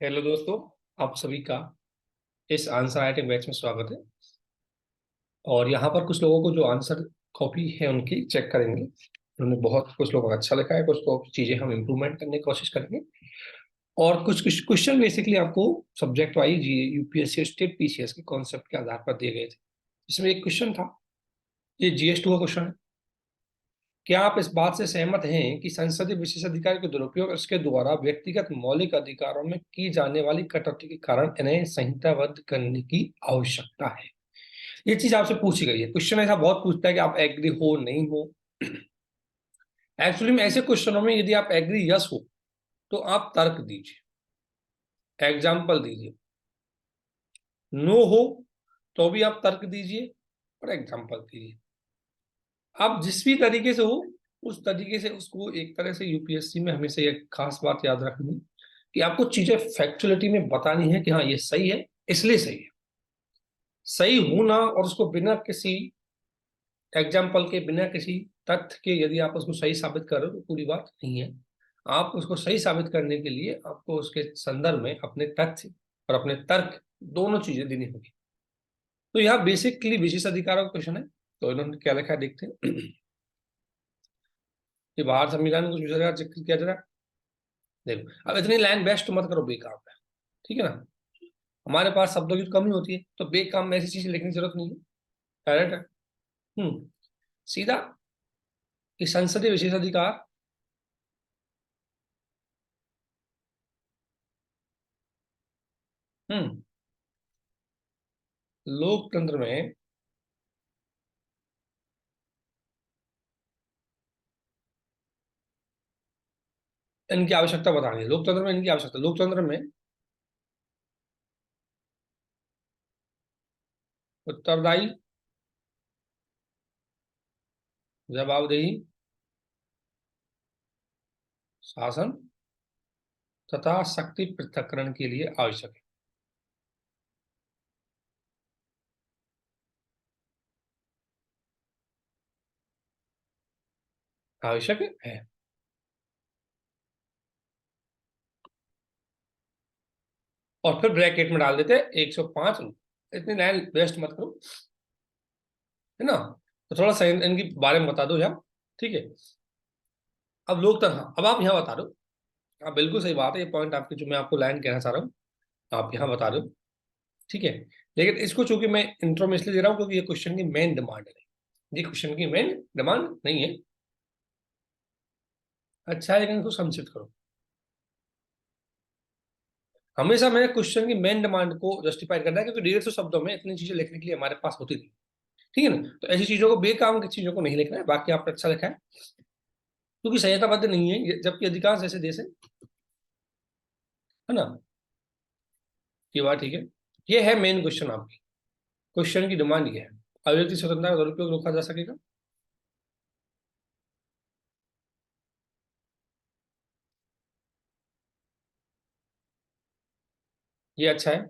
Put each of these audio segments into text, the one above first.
Hello दोस्तों, आप सभी का इस आंसर राइटिंग बैच में स्वागत है। और यहाँ पर कुछ लोगों को जो आंसर कॉपी है उनकी चेक करेंगे। उन्होंने बहुत कुछ लोगों का अच्छा लिखा है, कुछ को चीजें हम इम्प्रूवमेंट करने की कोशिश करेंगे। और कुछ कुछ क्वेश्चन बेसिकली आपको subject wise UPSC state PCS के कॉन्सेप्ट के आधार पर दिए गए थे। इसमें एक क्वेश्चन था, ये जीएस 2 का क्वेश्चन है। क्या आप इस बात से सहमत हैं कि संसदीय विशेषाधिकार के दुरुपयोग और इसके द्वारा व्यक्तिगत मौलिक अधिकारों में की जाने वाली कटौती के कारण इन्हें संहिताबद्ध करने की आवश्यकता है? ये चीज आपसे पूछी गई है। क्वेश्चन ऐसा बहुत पूछता है कि आप एग्री हो नहीं हो। एक्चुअली में ऐसे क्वेश्चनों में यदि आप एग्री यस हो तो आप तर्क दीजिए, एग्जाम्पल दीजिए। नो हो तो भी आप तर्क दीजिए और एग्जाम्पल दीजिए। आप जिस भी तरीके से हो उस तरीके से उसको, एक तरह से यूपीएससी में हमेशा एक खास बात याद रखनी है कि आपको चीजें फैक्चुअलिटी में बतानी है कि हाँ ये सही है, इसलिए सही है। सही होना और उसको बिना किसी एग्जाम्पल के, बिना किसी तथ्य के यदि आप उसको सही साबित कर रहे हो तो पूरी बात नहीं है। आप उसको सही साबित करने के लिए आपको उसके संदर्भ में अपने तथ्य और अपने तर्क दोनों चीजें देनी होगी। तो यहाँ बेसिकली विशेष अधिकारों का क्वेश्चन है। तो इन्होंने क्या लिखा है देखते हैं। कि बाहर संविधान में कुछ विषय का जिक्र किया जा रहा है। देखो, अब इतनी लाइन बेस्ट मत करो बेकार में, ठीक है ना। हमारे पास शब्दों की कमी होती है तो बेकाम में ऐसी चीजें लिखने की जरूरत नहीं है। डायरेक्ट है। सीधा कि संसदीय विशेषाधिकार हम्म लोकतंत्र में इनकी आवश्यकता बतानी है। लोकतंत्र में इनकी आवश्यकता, लोकतंत्र में उत्तरदायी, जवाबदेही, शासन तथा शक्ति पृथक्करण के लिए आवश्यक है। आवश्यक है। और फिर ब्रैकेट में डाल देते हैं 105। इतनी लाइन वेस्ट मत करो, है ना। तो थोड़ा सा इनके बारे में बता दो यार, ठीक है। अब लोकतंत्र, हाँ, अब आप यहाँ बता दो। हाँ बिल्कुल सही बात है, ये पॉइंट आपकी जो मैं आपको लाइन कहना चाह रहा हूँ आप यहाँ बता दो, ठीक है। लेकिन इसको चूंकि मैं इंट्रो में इसलिए दे रहा हूँ क्योंकि ये क्वेश्चन की मेन डिमांड है। ये क्वेश्चन की मेन डिमांड नहीं है। अच्छा है, लेकिन इसको संक्षिप्त करो। हमेशा मैंने क्वेश्चन की मेन डिमांड को जस्टिफाई करना है क्योंकि 150 शब्दों में इतनी चीजें लिखने के लिए हमारे पास होती थी, ठीक है ना। तो ऐसी चीजों को, बेकाम की चीजों को नहीं लिखना है। बाकी आपने अच्छा लिखा है क्योंकि संहिताबद्ध नहीं है जबकि अधिकांश ऐसे देश है ना। ये बात ठीक है। ये है मेन क्वेश्चन आपकी। क्वेश्चन की डिमांड ये है, अभिव्यक्ति स्वतंत्रता का दुरुपयोग रोका जा सकेगा। ये अच्छा है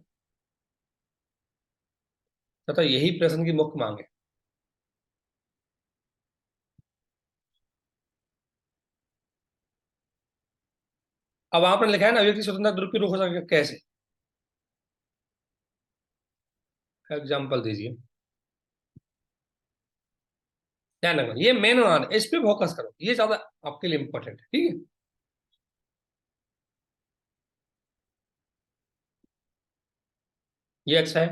तथा यही प्रश्न की मुख्य मांग है। अब आपने लिखा है ना, अभिव्यक्ति स्वतंत्रता का दुरुपयोग रोका जा सकेगा कैसे? एग्जाम्पल दीजिए। ध्यान रखना, ये मेन मान है, इस पे फोकस करो, ये ज्यादा आपके लिए इंपॉर्टेंट है, ठीक है। ये अच्छा है।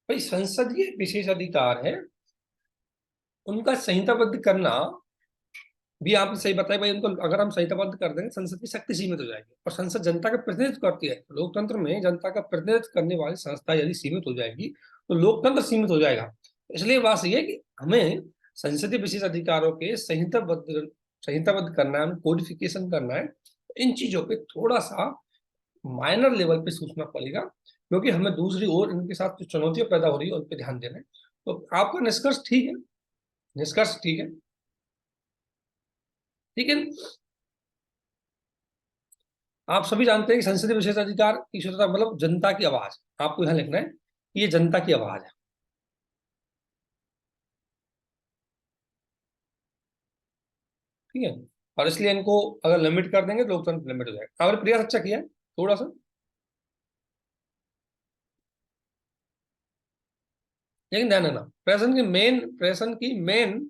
भाई संसदीय विशेष अधिकार है, उनका संहिताबद्ध करना भी आपने सही बताया। भाई उनको अगर हम संहिताबद्ध कर देंगे संसद की शक्ति सीमित हो जाएगी और संसद जनता का प्रतिनिधित्व करती है। लोकतंत्र में जनता का प्रतिनिधित्व करने वाली संस्था यदि सीमित हो जाएगी तो लोकतंत्र सीमित हो जाएगा। इसलिए बात यह है कि हमें संसदीय विशेष अधिकारों के संहिताबद्ध करना है, कोडिफिकेशन करना है। इन चीजों पे थोड़ा सा माइनर लेवल पे सोचना पड़ेगा क्योंकि हमें दूसरी ओर इनके साथ जो चुनौतियां पैदा हो रही है उन पर ध्यान देना है। तो आपका निष्कर्ष ठीक है, निष्कर्ष ठीक है, ठीक है। आप सभी जानते हैं कि संसदीय विशेषाधिकार की स्वतंत्रता मतलब जनता की आवाज। आपको यहां लिखना है कि ये जनता की आवाज है। ठीक है, और इसलिए इनको अगर लिमिट कर देंगे तो लोकतंत्र लिमिट हो जाएगा। अगर प्रयास अच्छा किया है थोड़ा सा, लेकिन ध्यान रखना प्रेजेंट की मेन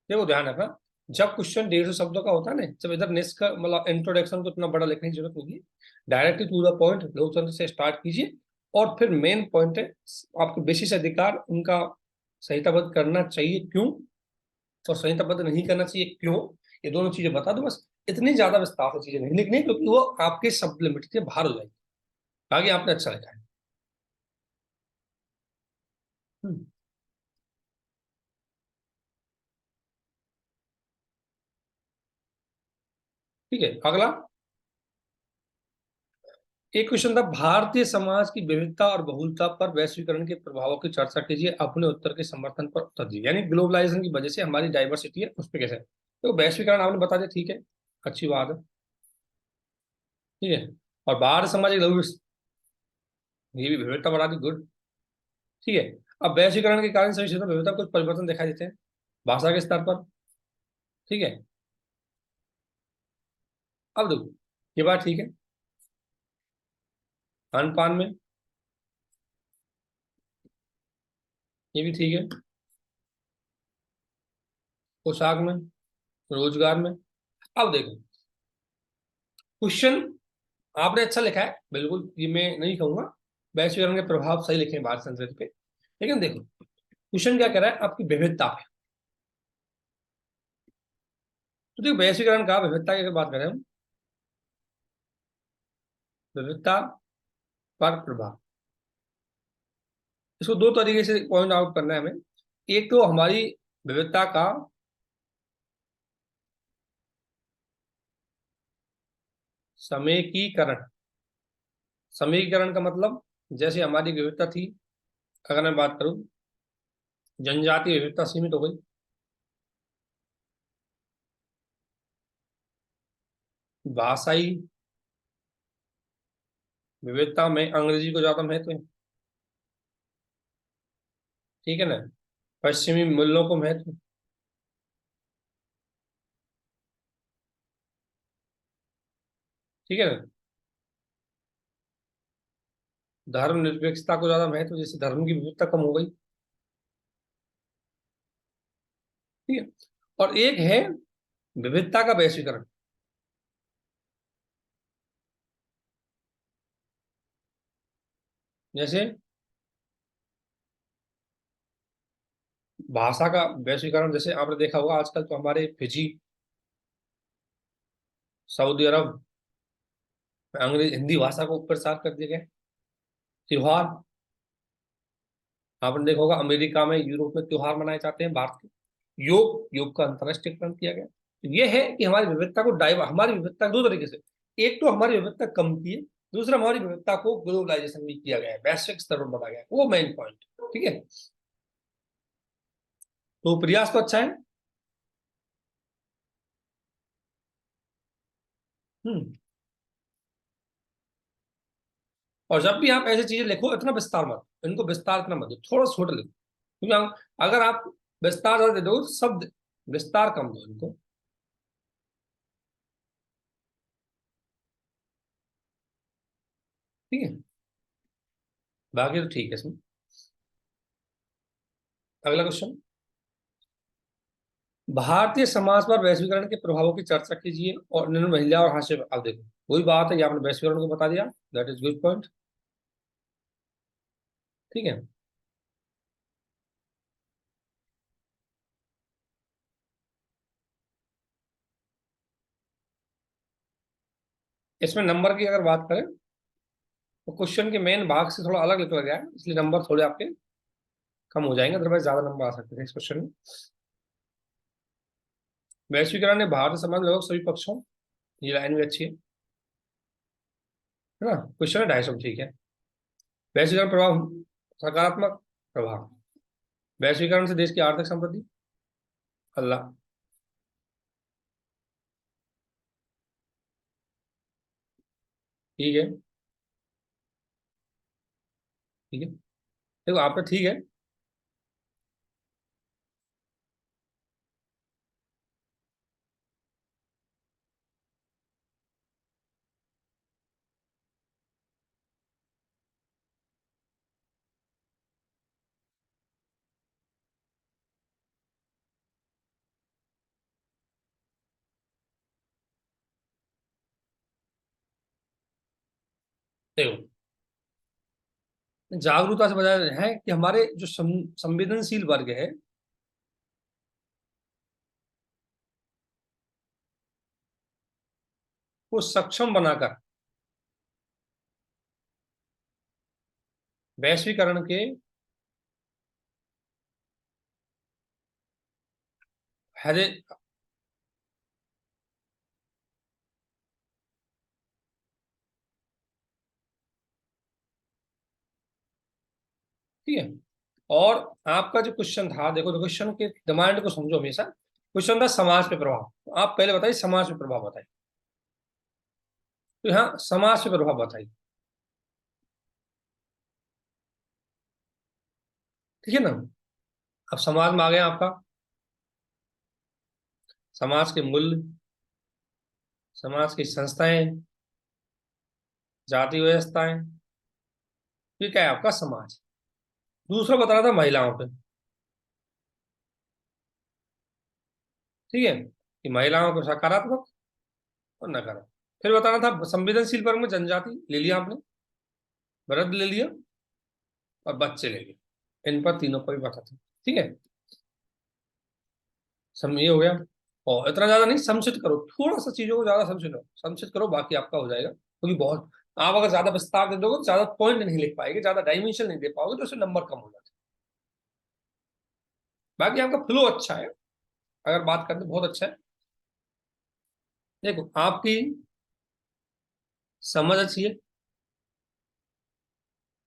देखो ध्यान रखना, जब क्वेश्चन 150 शब्दों का होता है ना, जब इधर निष्क मतलब इंट्रोडक्शन को इतना बड़ा लिखने की जरूरत नहीं है, डायरेक्टली टू द पॉइंट लोकतंत्र से स्टार्ट कीजिए, और फिर मेन पॉइंट है आपके बेसिस अधिकार उनका संहिताबद्ध करना चाहिए क्यों, और संहिताबद्ध नहीं करना चाहिए क्यों, ये दोनों चीजें बता दो बस। इतनी ज्यादा विस्तार से चीजें नहीं लिखनी, क्योंकि वो आपके शब्द लिमिट से बाहर हो जाएगी। आगे आपने अच्छा लिखा है। हम्म, ठीक है, अगला एक क्वेश्चन था, भारतीय समाज की विविधता और बहुलता पर वैश्वीकरण के प्रभावों की चर्चा कीजिए, अपने उत्तर के समर्थन पर उत्तर दीजिए। यानी ग्लोबलाइजेशन की वजह से हमारी डाइवर्सिटी है, उस पर कैसे, तो वैश्वीकरण आपने बता दिया, ठीक है, अच्छी बात है, ठीक है। और बाहर समाज एक ये भी विविधता बढ़ा दी, गुड, ठीक है। अब वैश्वीकरण के कारण सभी क्षेत्रों में विविधता कुछ परिवर्तन दिखाई देते हैं, भाषा के स्तर पर, ठीक है। अब देखो, ये बात ठीक है, खान पान में, ये भी ठीक है, पोशाक में, रोजगार में। अब देखो, क्वेश्चन आपने अच्छा लिखा है, बिल्कुल ये मैं नहीं कहूंगा, वैश्वीकरण के प्रभाव सही लिखे हैं भारत संस्कृति पे, लेकिन देखो क्वेश्चन क्या कह रहा है, आपकी विविधता पे। तो देखो वैश्वीकरण का विविधता की अगर बात करें हम, विविधता पर प्रभाव, इसको दो तरीके से पॉइंट आउट करना है हमें। एक तो हमारी विविधता का समेकीकरण, समेकीकरण का मतलब, जैसे हमारी विविधता थी, अगर मैं बात करूं, जनजातीय विविधता सीमित हो गई, भाषाई विविधता में अंग्रेजी को ज्यादा महत्व है, ठीक है ना, पश्चिमी मूल्यों को महत्व, ठीक है ना, धर्म निरपेक्षता को ज्यादा महत्व, जैसे धर्म की विविधता कम हो गई, ठीक है। और एक है विविधता का वैश्वीकरण, जैसे भाषा का वैश्वीकरण, जैसे आपने देखा होगा आजकल तो हमारे फिजी, सऊदी अरब में अंग्रेज हिंदी भाषा को प्रसार कर दिया गया। त्योहार, आपने देखा होगा अमेरिका में, यूरोप में त्योहार मनाए जाते हैं भारत के। योग, योग का अंतरराष्ट्रीयकरण किया गया। तो ये है कि हमारी विविधता को हमारी विविधता दो तरीके से, एक तो हमारी विविधता कम की है, दूसरा हमारी विविधता को ग्लोबलाइजेशन भी किया गया है, वैश्विक स्तर पर बढ़ा गया है, वो मेन पॉइंट, ठीक है। तो प्रयास तो अच्छा है। हम्म, और जब भी आप ऐसी चीजें लिखो, इतना विस्तार मत, इनको विस्तार इतना मत दो, थोड़ा छोटा लिखो, क्योंकि अगर आप विस्तार ज्यादा दे दो, शब्द विस्तार कम दो इनको, ठीक है। बाकी तो ठीक है इसमें। अगला क्वेश्चन, भारतीय समाज पर वैश्वीकरण के प्रभावों की चर्चा कीजिए और निम्न महिला और हास्य, अब देखो वही बात है, ये आपने वैश्वीकरण को बता दिया, दैट इज गुड पॉइंट, ठीक है। इसमें नंबर की अगर बात करें, तो क्वेश्चन के मेन भाग से थोड़ा अलग निकल गया है, इसलिए नंबर थोड़े आपके कम हो जाएंगे, अदरवाइज ज्यादा नंबर आ सकते थे इस क्वेश्चन में। वैश्वीकरण ने भारतीय समाज में लगभग सभी पक्षों, ये लाइन भी अच्छी है ना, क्वेश्चन है 250, ठीक है। वैश्वीकरण प्रभाव, सकारात्मक प्रभाव, वैश्वीकरण से देश की आर्थिक समृद्धि, अल्लाह, ठीक है, ठीक है। देखो आपका ठीक है। देखो जागरूकता से बजाय है कि हमारे जो संवेदनशील वर्ग है, को सक्षम बनाकर वैश्वीकरण के हरे, ठीक है। और आपका जो क्वेश्चन था, देखो क्वेश्चन के डिमांड को समझो हमेशा। क्वेश्चन था समाज पे प्रभाव, तो आप पहले बताइए समाज पे प्रभाव बताइए। तो यहाँ समाज पे प्रभाव बताइए, ठीक है ना। अब समाज में आ गया आपका समाज के मूल्य, समाज की संस्थाएं, जाति व्यवस्थाएं, ये क्या है आपका समाज। दूसरा बता रहा था महिलाओं पे, ठीक है, कि महिलाओं को सकारात्मक और नकारात्मक। फिर बताना था संवेदनशील वर्ग में जनजाति ले लिया आपने, वृद्ध ले लिया और बच्चे ले लिए, इन पर तीनों पर भी बता था, ठीक है। सम ये हो गया। और इतना ज्यादा नहीं, संक्षिप्त करो, थोड़ा सा चीजों को ज्यादा संक्षिप्त करो, बाकी आपका हो जाएगा, क्योंकि बहुत आप अगर ज्यादा विस्तार दे दोगे तो ज्यादा पॉइंट नहीं लिख पाएंगे, ज्यादा डायमेंशन नहीं दे पाओगे, तो उससे नंबर कम हो जाते हैं। बाकी आपका फ्लो अच्छा है, अगर बात करते बहुत अच्छा है। देखो आपकी समझ अच्छी है,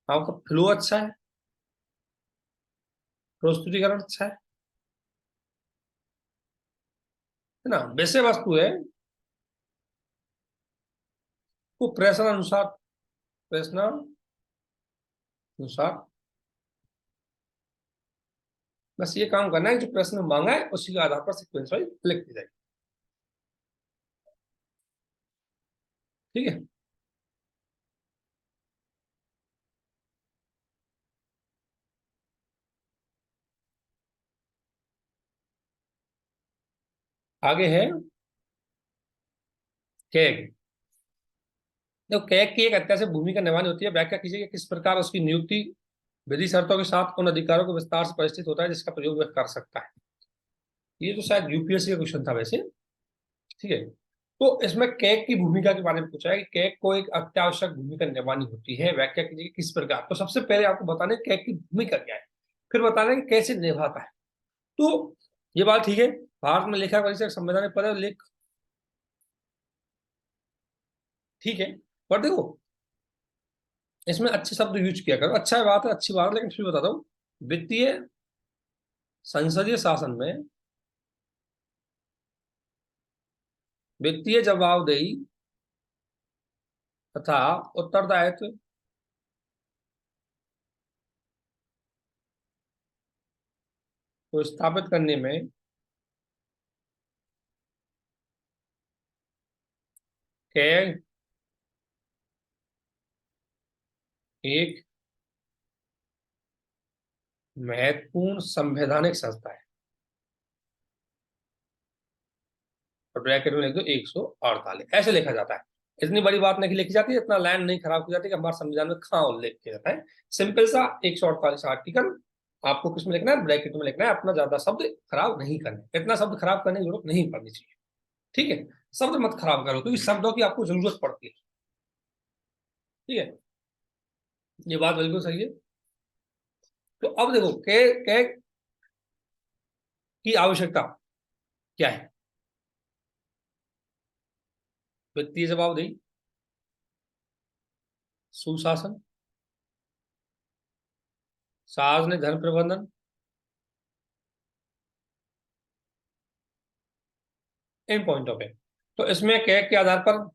आपका फ्लो अच्छा प्रस्तुतिकरण अच्छा है ना, विषय वस्तु है वो प्रश्नानुसार अनुसार बस ये काम करना है, जो प्रश्न मांगा है उसी के आधार पर सिक्वेंस वाइज लिख दी जाएगी, ठीक है। आगे है कैग। देखो कैग की एक अत्यावश्यक भूमिका निभानी होती है, व्याख्या कीजिए कि किस प्रकार उसकी नियुक्ति विधि शर्तों के साथ उन अधिकारों को विस्तार से परिचित होता है जिसका प्रयोग वह कर सकता है। ये तो शायद यूपीएससी का क्वेश्चन था वैसे, ठीक है। तो इसमें कैग की भूमिका के बारे में पूछा है कि कैग को एक अत्यावश्यक भूमिका निभानी होती है, व्याख्या कीजिए कि किस प्रकार। तो सबसे पहले आपको बताना है कैग की भूमिका क्या है, फिर बताना है कि कैसे निभाता है। तो ये बात ठीक है, भारत में लेखा परिषद संवैधानिक पद है, लेख ठीक है। पर देखो इसमें अच्छे शब्द यूज किया करो, अच्छा बात है, अच्छी बात है, लेकिन फिर बताता हूँ। वित्तीय संसदीय शासन में वित्तीय जवाबदेही तथा उत्तरदायित्व को स्थापित करने में कैग एक महत्वपूर्ण संवैधानिक संस्था है। और ब्रैकेट में लिख दो 148, ऐसे लिखा जाता है। इतनी बड़ी बात नहीं लिखी जाती है, इतना लाइन नहीं खराब की जाती कि हमारे संविधान में कहाँ उल्लेख किया जाता है। सिंपल सा 148 आर्टिकल आपको किसमें लिखना है, ब्रैकेट में लिखना है, अपना ज्यादा शब्द खराब नहीं करना, इतना शब्द खराब करने की जरूरत नहीं पड़नी चाहिए, ठीक है। शब्द मत खराब करो, क्योंकि शब्दों की आपको जरूरत पड़ती है, ठीक है। ये बात बिल्कुल सही है। तो अब देखो के की आवश्यकता क्या है। वित्तीय जवाबदेही, सुशासन, सार्वजनिक धन प्रबंधन, इन पॉइंटों पे। तो इसमें कैग के आधार पर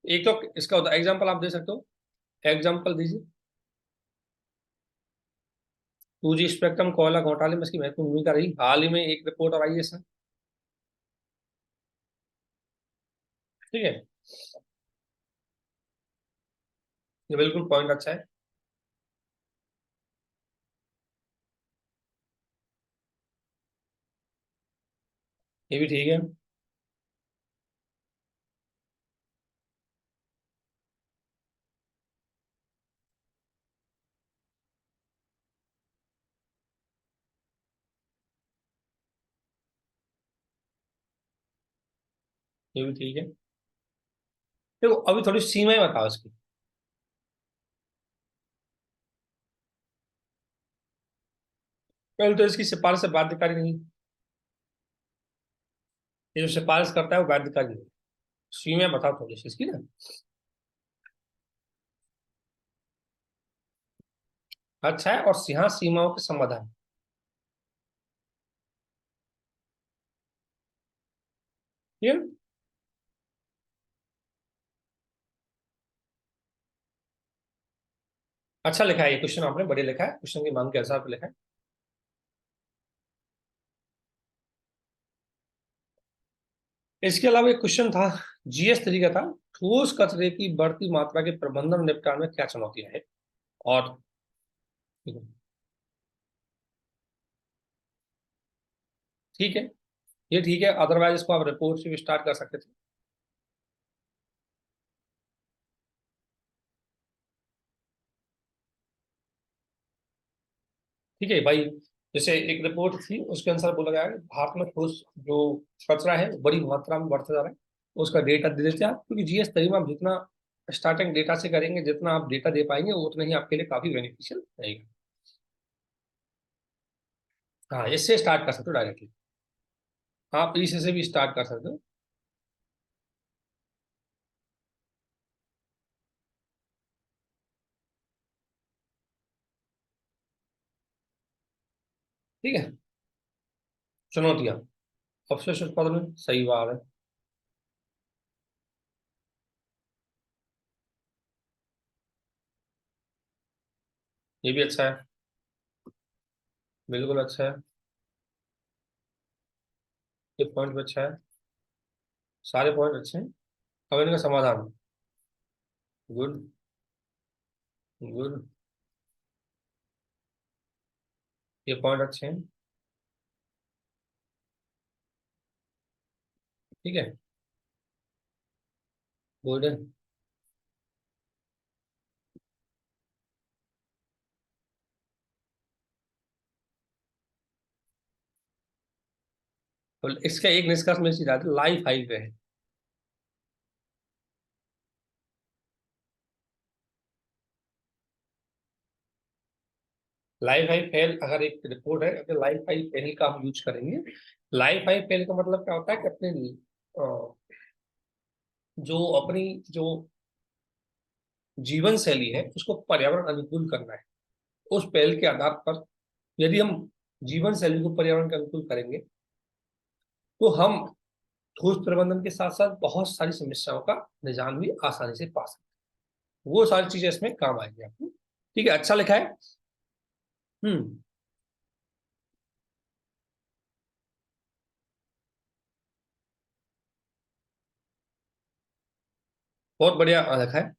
एक तो इसका एग्जांपल आप दे सकते हो, एग्जांपल दीजिए। 2G स्पेक्ट्रम कोयला घोटाले में इसकी महत्वपूर्ण भूमिका रही। हाल ही में एक रिपोर्ट और आई है सर, ठीक है। ये बिल्कुल पॉइंट अच्छा है। ये भी ठीक है। ये भी ठीक है। देखो अभी थोड़ी सीमाएं बताओ इसकी। पहले तो इसकी सिफारिश से बाध्यकारी नहीं। ये जो सिफारिश करता है वो बाध्यकारी नहीं। सीमाएं बताओ थोड़ी सी इसकी ना। अच्छा है, और यहाँ सीमाओं के समाधान। ठीक है। अच्छा लिखा है ये क्वेश्चन, आपने बढ़िया लिखा है, क्वेश्चन की मांग के हिसाब से लिखा है। इसके अलावा एक क्वेश्चन था, जीएस थ्री का था, ठोस कचरे की बढ़ती मात्रा के प्रबंधन और निपटान में क्या चुनौतियां है। और ठीक है, ये ठीक है, अदरवाइज इसको आप रिपोर्ट से भी स्टार्ट कर सकते थे। ठीक है भाई। जैसे एक रिपोर्ट थी उसके अनुसार बोला गया है कि भारत में ठोस जो कचरा है वो बड़ी मात्रा में बढ़ता जा रहा है। उसका डेटा दे देते हैं आप, क्योंकि जीएस थ्री में आप जितना स्टार्टिंग डेटा से करेंगे, जितना आप डेटा दे पाएंगे वो उतना ही आपके लिए काफी बेनिफिशियल रहेगा। हाँ, इससे स्टार्ट कर सकते हो डायरेक्टली। आप इसी से भी स्टार्ट कर सकते हो। ठीक है। चुनौतियां, अवशेष उत्पादन में सही बात है। ये भी अच्छा है। बिल्कुल अच्छा है। ये पॉइंट भी अच्छा है। सारे पॉइंट अच्छे हैं। अब इनका समाधान। गुड। गुड। ये पॉइंट अच्छे हैं। ठीक है। गुड है। तो इसका एक निष्कर्ष मेरी सीधा लाइफ हाई पे है। लाइफ हाई फेल अगर एक रिपोर्ट है, अगर लाइफ हाई फेल का हम यूज करेंगे। लाइफ हाई फेल का मतलब क्या होता है कि अपने अ, जो अपनी जो जीवन शैली है उसको पर्यावरण अनुकूल करना है। उस पहल के आधार पर यदि हम जीवन शैली को पर्यावरण के अनुकूल करेंगे तो हम ठोस प्रबंधन के साथ साथ बहुत सारी समस्याओं का निजान भी आसानी से पा सकते हैं। वो सारी चीजें इसमें काम आएंगी आपको। ठीक है, अच्छा लिखा है। हम्म। बहुत बढ़िया लिखा है।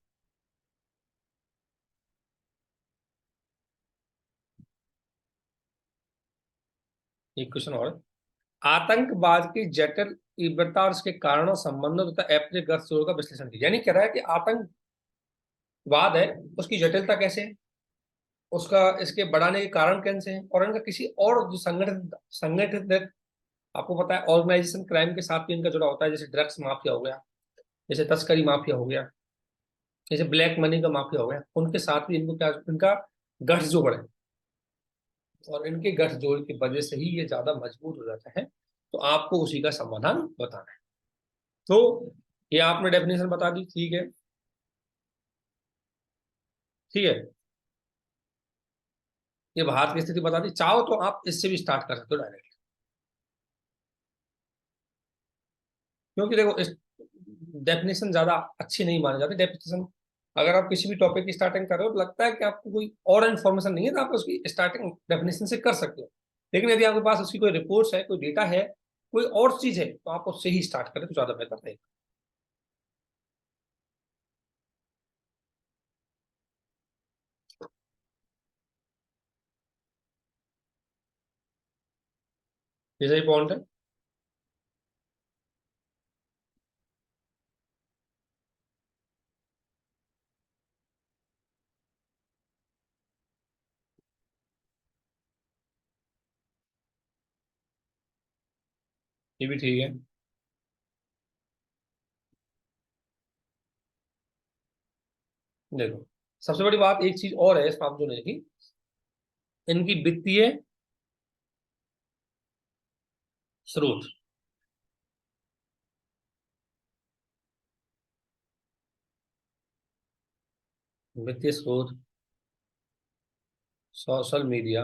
एक क्वेश्चन और है। आतंकवाद की जटिल तीव्रता और इसके कारणों संबंधों तथा एप्लीग्रस्त का विश्लेषण कीजिए। यानी कह रहा है कि आतंकवाद है, उसकी जटिलता कैसे है, उसका इसके बढ़ाने के कारण कैसे हैं, और इनका किसी और जो संगठित संगठित आपको पता है ऑर्गेनाइजेशन क्राइम के साथ भी इनका जुड़ा होता है, जैसे ड्रग्स माफिया हो गया, जैसे तस्करी माफिया हो गया, जैसे ब्लैक मनी का माफिया हो गया, उनके साथ भी इनको क्या इनका गठजोड़ है। और इनके गठजोड़ की वजह से ही ये ज्यादा मजबूत हो जाता है। तो आपको उसी का समाधान बताना है। तो ये आपने डेफिनेशन बता दी, ठीक है। ठीक है। ये भारत की स्थिति बता दी, चाहो तो आप इससे भी स्टार्ट कर सकते हो डायरेक्ट। क्योंकि देखो इस डेफिनेशन ज्यादा अच्छी नहीं मानी जाती डेफिनेशन। अगर आप किसी भी टॉपिक की स्टार्टिंग कर रहे हो तो लगता है कि आपको कोई और इन्फॉर्मेशन नहीं है तो आप उसकी स्टार्टिंग डेफिनेशन से कर सकते हो, लेकिन यदि आपके पास उसकी कोई रिपोर्ट्स है, कोई डेटा है, कोई और चीज है, तो आप उससे ही स्टार्ट करें तो ज्यादा बेहतर रहेगा। ये सही पॉइंट है। ये भी ठीक है। देखो, सबसे बड़ी बात एक चीज और है इसमें आप जो नहीं देखी, इनकी वित्तीय स्रोत। वित्तीय स्रोत, सोशल मीडिया,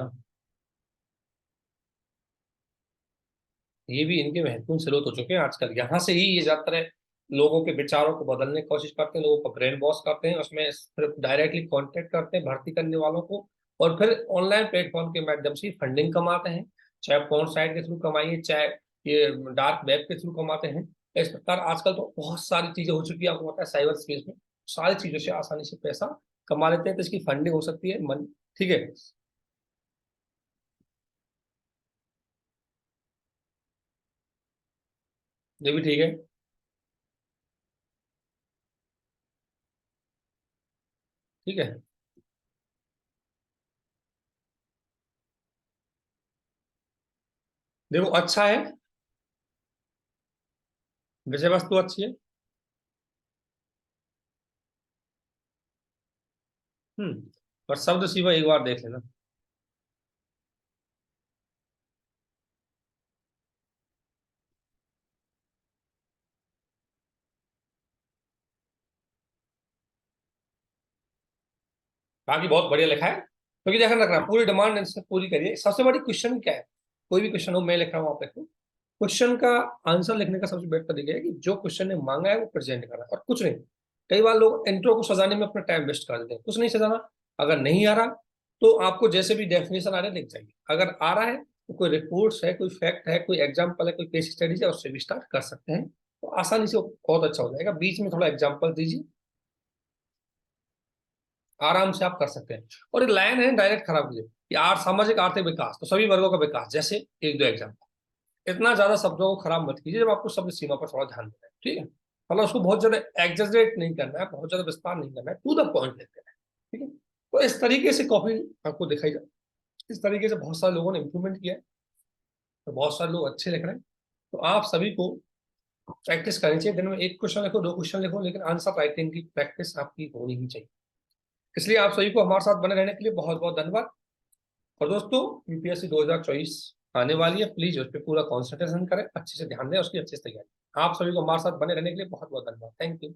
ये भी इनके महत्वपूर्ण स्रोत हो चुके हैं आजकल। यहाँ से ही ये ज्यादातर लोगों के विचारों को बदलने की कोशिश करते हैं, लोगों को ब्रेन वॉश करते हैं, उसमें सिर्फ डायरेक्टली कांटेक्ट करते हैं भर्ती करने वालों को, और फिर ऑनलाइन प्लेटफॉर्म के माध्यम से फंडिंग कमाते हैं। चाहे पोर्न साइट के थ्रू कमाइए, चाहे ये डार्क वेब के थ्रू कमाते हैं। इस प्रकार आजकल तो बहुत सारी चीजें हो चुकी है, आपको पता है साइबर स्पेस में सारी चीजों से आसानी से पैसा कमा लेते हैं, तो इसकी फंडिंग हो सकती है मन। ठीक है। ये भी ठीक है। ठीक है। देखो अच्छा है, विषय वस्तु अच्छी है। पर शब्द सीमा एक बार देख लेना। बाकी बहुत बढ़िया लिखा है, क्योंकि ध्यान रखना पूरी डिमांड आंसर पूरी करिए। सबसे बड़ी क्वेश्चन क्या है, कोई भी क्वेश्चन हो मैं लिख रहा हूँ आप लिखो, क्वेश्चन का आंसर लिखने का सबसे बेस्ट तरीका है कि जो क्वेश्चन ने मांगा है वो प्रेजेंट करना है और कुछ नहीं। कई बार लोग इंट्रो को सजाने में अपना टाइम वेस्ट कर देते हैं, कुछ नहीं सजाना। अगर नहीं आ रहा तो आपको जैसे भी डेफिनेशन आ रहे हैं लिख जाइए, अगर आ रहा है तो कोई रिपोर्ट्स है, कोई फैक्ट है, कोई एग्जाम्पल है, कोई केस स्टडीज है, उससे भी स्टार्ट कर सकते हैं, तो आसानी से वो बहुत अच्छा हो जाएगा। बीच में थोड़ा एग्जाम्पल दीजिए, आराम से आप कर सकते हैं। और एक लाइन है डायरेक्ट खराब कीजिए कि सामाजिक आर्थिक विकास, तो सभी वर्गों का विकास, जैसे एक दो एग्जाम्पल। इतना ज्यादा शब्दों को खराब मत कीजिए, जब आपको शब्द सीमा पर थोड़ा ध्यान देना है। ठीक है, मतलब उसको बहुत ज्यादा एग्जेजरेट नहीं करना है, बहुत ज्यादा विस्तार नहीं करना है, टू द पॉइंट लेते हैं। ठीक है, तो इस तरीके से कॉपी आपको दिखाई जाए। इस तरीके से बहुत सारे लोगों ने इंप्रूवमेंट किया है, तो बहुत सारे लोग अच्छे लिख रहे हैं। तो आप सभी को प्रैक्टिस करनी चाहिए, दिन में एक क्वेश्चन लिखो, दो क्वेश्चन लिखो, लेकिन आंसर राइटिंग की प्रैक्टिस आपकी होनी ही चाहिए। इसलिए आप सभी को हमारे साथ बने रहने के लिए बहुत बहुत धन्यवाद। और दोस्तों, यूपीएससी 2024 आने वाली है, प्लीज उस पर पूरा कॉन्सेंट्रेशन करें, अच्छे से ध्यान दें उसकी अच्छे से तैयारी। आप सभी को हमारे साथ बने रहने के लिए बहुत बहुत धन्यवाद। Thank you.